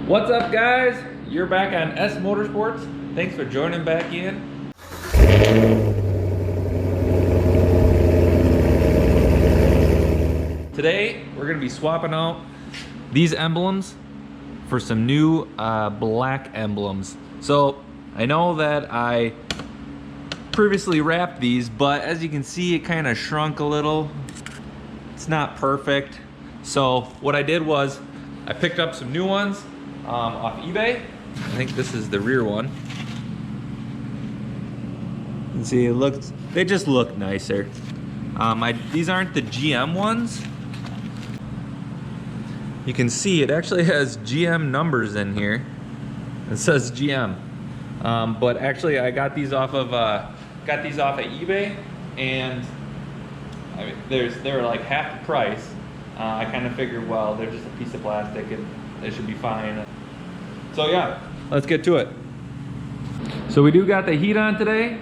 What's up, guys? You're back on S Motorsports. Thanks for joining back in. Today we're going to be swapping out these emblems for some new black emblems. So I know that I previously wrapped these, but as you can see, it kind of shrunk a little. It's not perfect. So what I did was I picked up some new ones off eBay. I think this is the rear one. You can see they just look nicer. These aren't the GM ones. You can see it actually has GM numbers in here. It says GM, but actually I got these off of eBay, and I mean, they were like half the price. I kind of figured, well, they're just a piece of plastic and they should be fine. So yeah, let's get to it. So we do got the heat on today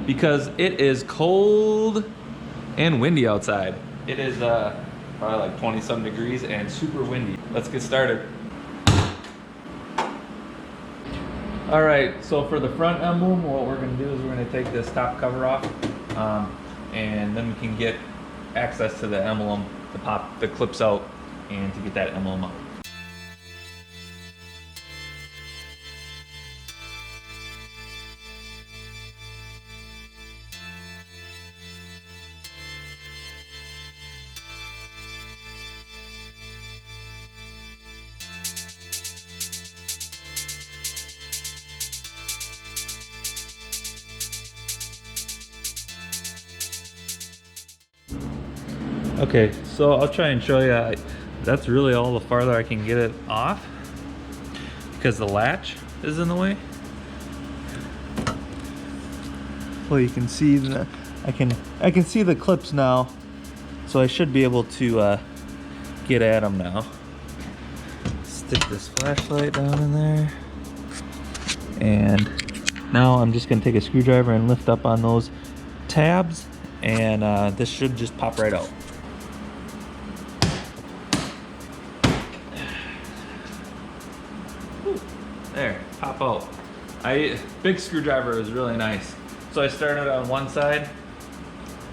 because it is cold and windy outside. It is probably like 20-some degrees and super windy. Let's get started. All right, so for the front emblem, what we're gonna do is we're gonna take this top cover off, and then we can get access to the emblem to pop the clips out and to get that emblem up. Okay, so I'll try and show you. That's really all the farther I can get it off because the latch is in the way. Well, you can see I can see the clips now, so I should be able to get at them now. Stick this flashlight down in there, and now I'm just gonna take a screwdriver and lift up on those tabs, and this should just pop right out. There, pop out. Big screwdriver is really nice. So I started on one side,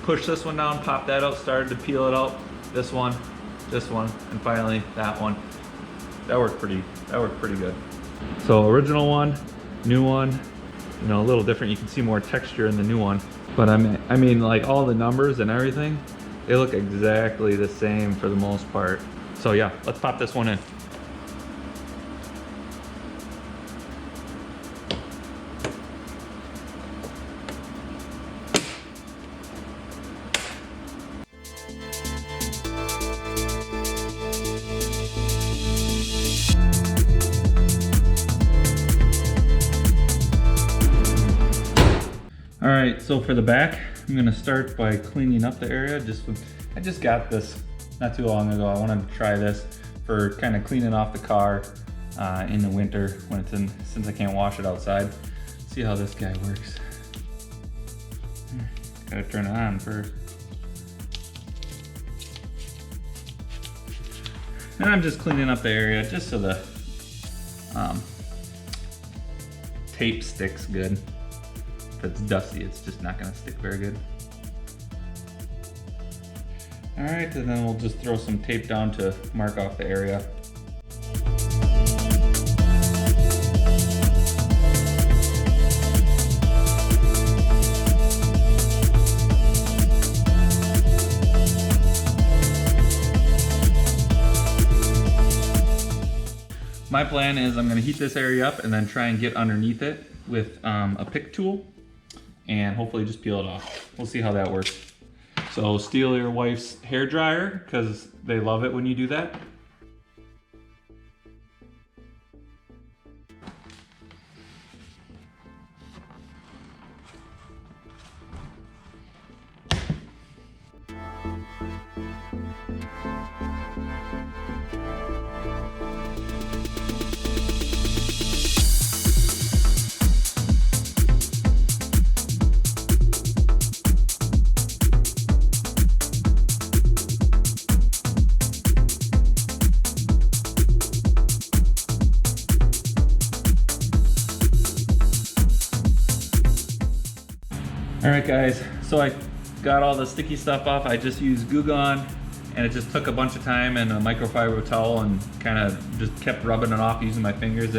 pushed this one down, popped that out, started to peel it out. This one, and finally that one. That worked pretty good. So original one, new one, you know, a little different. You can see more texture in the new one. But I mean, like all the numbers and everything, they look exactly the same for the most part. So yeah, let's pop this one in. All right, so for the back, I'm gonna start by cleaning up the area. I just got this not too long ago. I wanted to try this for kind of cleaning off the car in the winter when it's since I can't wash it outside. See how this guy works. Gotta turn it on first. And I'm just cleaning up the area just so the tape sticks good. If it's dusty, it's just not gonna stick very good. All right, and then we'll just throw some tape down to mark off the area. My plan is I'm gonna heat this area up and then try and get underneath it with a pick tool and hopefully just peel it off. We'll see how that works. So steal your wife's hair dryer because they love it when you do that. All right guys, so I got all the sticky stuff off. I just used Goo Gone, and it just took a bunch of time and a microfiber towel and kind of just kept rubbing it off using my fingers.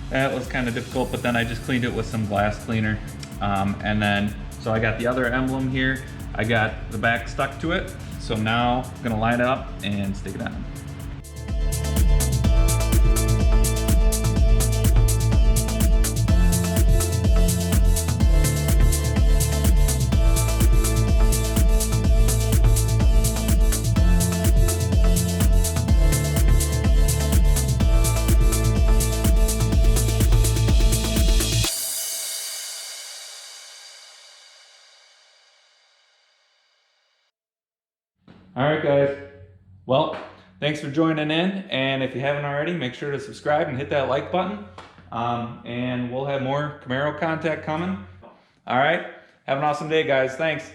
That was kind of difficult, but then I just cleaned it with some glass cleaner. And then, so I got the other emblem here. I got the back stuck to it. So now I'm gonna line it up and stick it on. All right guys, well, thanks for joining in, and if you haven't already, make sure to subscribe and hit that like button, and we'll have more Camaro content coming. All right, have an awesome day guys, thanks.